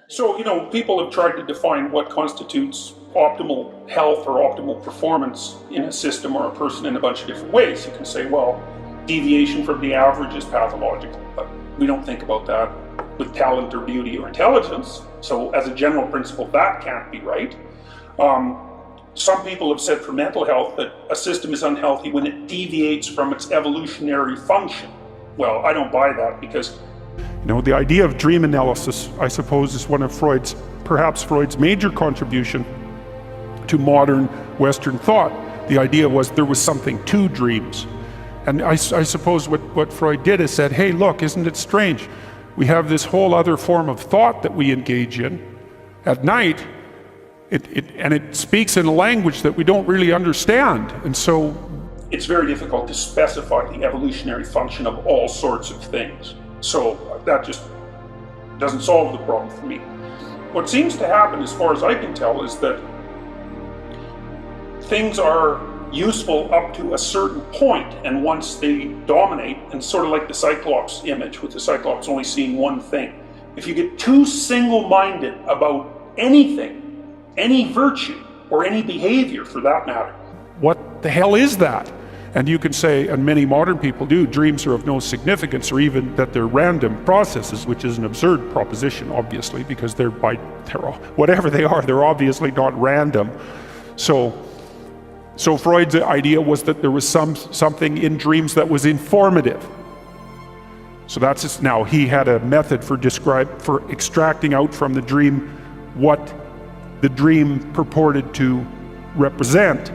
So, people have tried to define what constitutes optimal health or optimal performance in a system or a person in a bunch of different ways. You can say, well, deviation from the average is pathological, but we don't think about that with talent or beauty or intelligence. So as a general principle, that can't be right. Some people have said for mental health that a system is unhealthy when it deviates from its evolutionary function. Well, I don't buy that because the idea of dream analysis, I suppose, is one of perhaps Freud's major contribution to modern Western thought. The idea was there was something to dreams. And I suppose what Freud did is said, hey, look, isn't it strange? We have this whole other form of thought that we engage in at night, and it speaks in a language that we don't really understand. And so it's very difficult to specify the evolutionary function of all sorts of things. So that just doesn't solve the problem for me. What seems to happen, as far as I can tell, is that things are useful up to a certain point, and once they dominate, and sort of like the Cyclops image, with the Cyclops only seeing one thing. If you get too single-minded about anything, any virtue, or any behavior for that matter. What the hell is that? And you can say, and many modern people do, dreams are of no significance, or even that they're random processes, which is an absurd proposition, obviously, because whatever they are, they're obviously not random. So Freud's idea was that there was something in dreams that was informative. So now he had a method for extracting out from the dream what the dream purported to represent.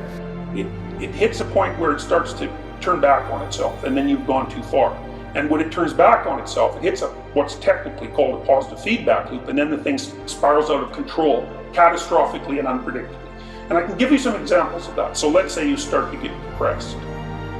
It hits a point where it starts to turn back on itself, and then you've gone too far. And when it turns back on itself, it hits what's technically called a positive feedback loop, and then the thing spirals out of control catastrophically and unpredictably. And I can give you some examples of that. So let's say you start to get depressed.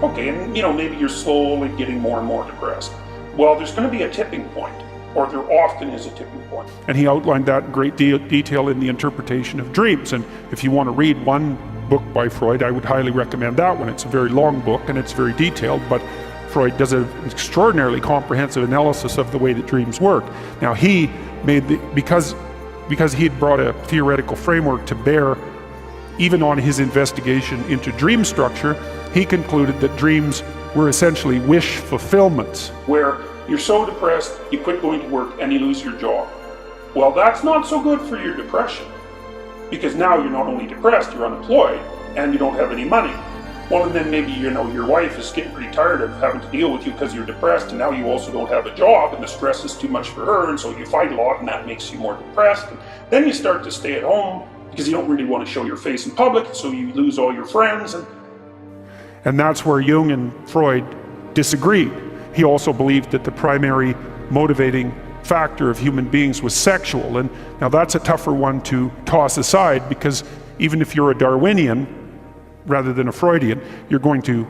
Okay, and maybe you're slowly getting more and more depressed. Well, there's going to be a tipping point, or there often is a tipping point. And he outlined that in great detail in The Interpretation of Dreams. And if you want to read one book by Freud, I would highly recommend that one. It's a very long book and it's very detailed, but Freud does an extraordinarily comprehensive analysis of the way that dreams work. Now he made because he had brought a theoretical framework to bear even on his investigation into dream structure, he concluded that dreams were essentially wish fulfillments. Where you're so depressed, you quit going to work and you lose your job. Well, that's not so good for your depression, because now you're not only depressed, you're unemployed and you don't have any money. Well, and then maybe your wife is getting pretty tired of having to deal with you because you're depressed, and now you also don't have a job and the stress is too much for her, and so you fight a lot and that makes you more depressed. And then you start to stay at home because you don't really want to show your face in public, so you lose all your friends. And that's where Jung and Freud disagreed. He also believed that the primary motivating factor of human beings was sexual, and now that's a tougher one to toss aside, because even if you're a Darwinian rather than a Freudian, you're going to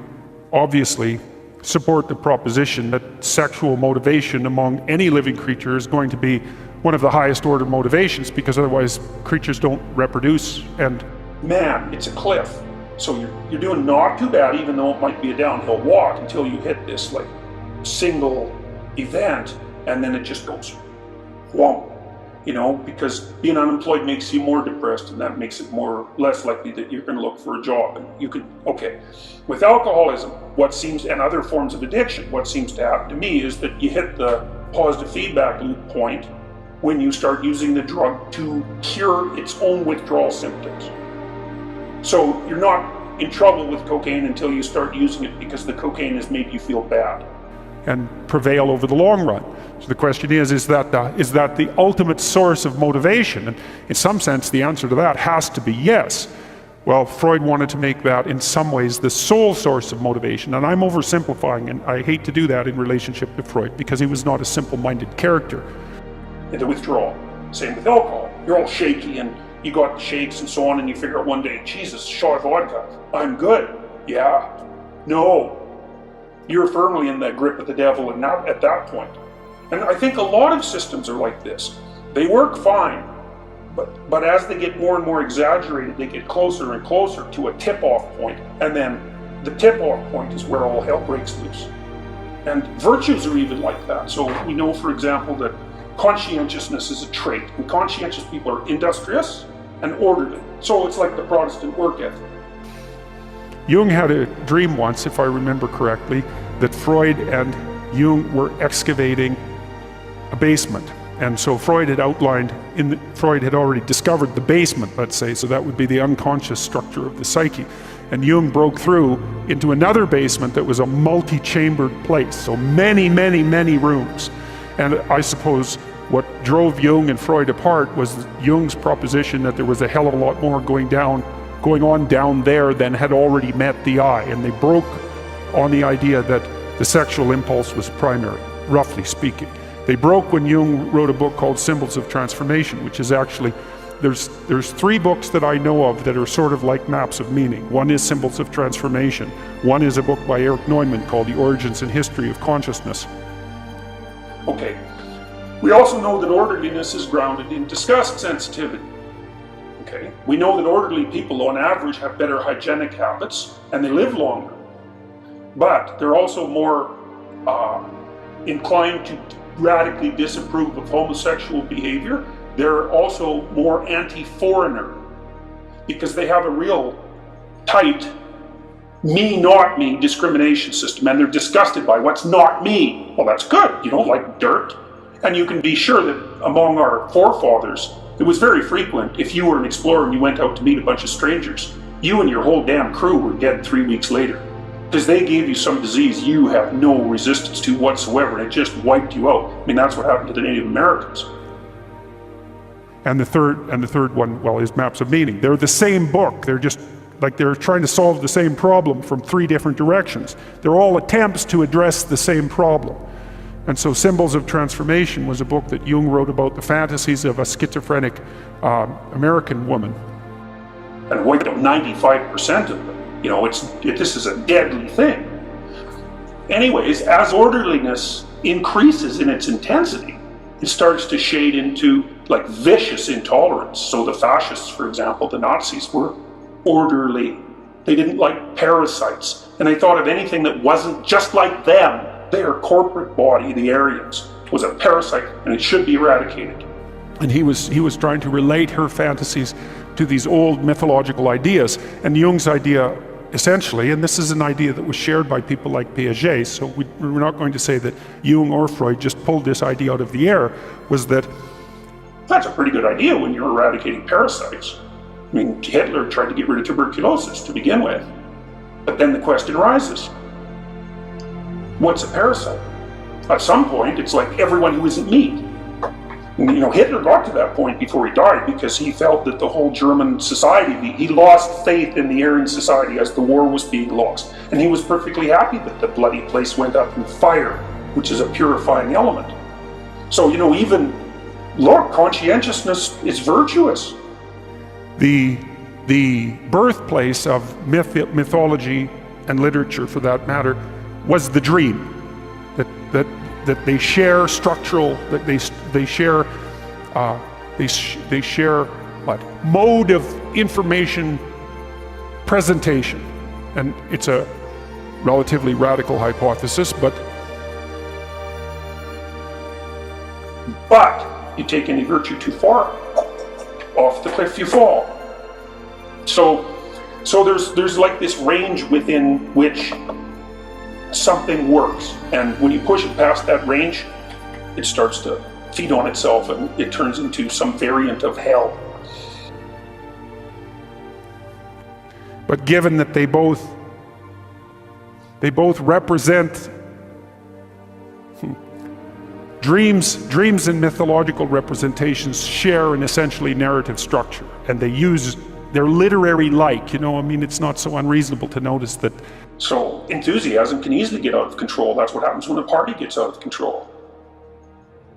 obviously support the proposition that sexual motivation among any living creature is going to be one of the highest order motivations, because otherwise creatures don't reproduce. And man, it's a cliff. So you're doing not too bad, even though it might be a downhill walk, until you hit this single event, and then it just goes whomp. Because being unemployed makes you more depressed, and that makes it less likely that you're going to look for a job. And with alcoholism, and other forms of addiction, what seems to happen to me is that you hit the positive feedback loop point when you start using the drug to cure its own withdrawal symptoms. So you're not in trouble with cocaine until you start using it because the cocaine has made you feel bad. And prevail over the long run. So the question is that the ultimate source of motivation? And in some sense, the answer to that has to be yes. Well, Freud wanted to make that in some ways the sole source of motivation, and I'm oversimplifying, and I hate to do that in relationship to Freud, because he was not a simple-minded character. And the withdrawal, same with alcohol. You're all shaky and you got shakes and so on, and you figure out one day, Jesus, shot of vodka, I'm good. Yeah. No. You're firmly in the grip of the devil and not at that point. And I think a lot of systems are like this. They work fine, but as they get more and more exaggerated, they get closer and closer to a tip-off point, and then the tip-off point is where all hell breaks loose. And virtues are even like that. So we know, for example, that conscientiousness is a trait, and conscientious people are industrious and orderly. So it's like the Protestant work ethic. Jung had a dream once, if I remember correctly, that Freud and Jung were excavating a basement. And so Freud had outlined, Freud had already discovered the basement, let's say, so that would be the unconscious structure of the psyche. And Jung broke through into another basement that was a multi-chambered place, so many, many, many rooms. And I suppose what drove Jung and Freud apart was Jung's proposition that there was a hell of a lot more going on down there than had already met the eye. And they broke on the idea that the sexual impulse was primary, roughly speaking. They broke when Jung wrote a book called Symbols of Transformation, which is actually, there's 3 books that I know of that are sort of like maps of meaning. One is Symbols of Transformation. One is a book by Erich Neumann called The Origins and History of Consciousness. Okay. We also know that orderliness is grounded in disgust sensitivity. Okay. We know that orderly people on average have better hygienic habits and they live longer. But they're also more inclined to radically disapprove of homosexual behavior. They're also more anti-foreigner because they have a real tight me, not me discrimination system, and they're disgusted by what's not me. Well, that's good. You don't like dirt. And you can be sure that among our forefathers, it was very frequent if you were an explorer and you went out to meet a bunch of strangers, you and your whole damn crew were dead 3 weeks later. Because they gave you some disease you have no resistance to whatsoever, and it just wiped you out. I mean, that's what happened to the Native Americans. And the third one, well, is Maps of Meaning. They're the same book. They're just like they're trying to solve the same problem from 3 different directions. They're all attempts to address the same problem. And so Symbols of Transformation was a book that Jung wrote about the fantasies of a schizophrenic American woman. And wiped out 95% of them. You know, this is a deadly thing. Anyways, as orderliness increases in its intensity, it starts to shade into like vicious intolerance. So the fascists, for example, the Nazis, were orderly. They didn't like parasites, and they thought of anything that wasn't just like them. Their corporate body, the Aryans, was a parasite, and it should be eradicated. And he was trying to relate her fantasies to these old mythological ideas. And Jung's idea, essentially, and this is an idea that was shared by people like Piaget, so we're not going to say that Jung or Freud just pulled this idea out of the air, was that that's a pretty good idea when you're eradicating parasites. I mean, Hitler tried to get rid of tuberculosis to begin with. But then the question arises, what's a parasite? At some point, it's like everyone who isn't meat. And, you know, Hitler got to that point before he died because he felt that the whole German society, he lost faith in the Aryan society as the war was being lost. And he was perfectly happy that the bloody place went up in fire, which is a purifying element. So, you know, even, look, conscientiousness is virtuous. The birthplace of mythology and literature, for that matter, was the dream. That they share structural, that they share what? Mode of information presentation. And it's a relatively radical hypothesis, but you take any virtue too far, off the cliff you fall. So there's like this range within which something works, and when you push it past that range, it starts to feed on itself and it turns into some variant of hell. But given that they both represent dreams and mythological representations share an essentially narrative structure, and they're literary-like, you know, I mean, it's not so unreasonable to notice that. So enthusiasm can easily get out of control. That's what happens when a party gets out of control.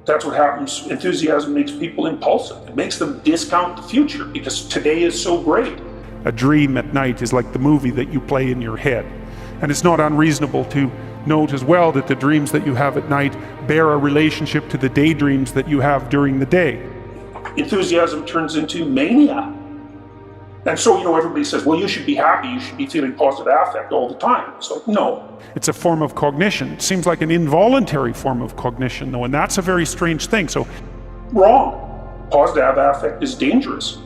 That's what happens. Enthusiasm makes people impulsive. It makes them discount the future because today is so great. A dream at night is like the movie that you play in your head. And it's not unreasonable to note as well that the dreams that you have at night bear a relationship to the daydreams that you have during the day. Enthusiasm turns into mania. And so, everybody says, well, you should be happy, you should be feeling positive affect all the time. It's like, no. It's a form of cognition. It seems like an involuntary form of cognition, though, and that's a very strange thing. So, wrong. Positive affect is dangerous.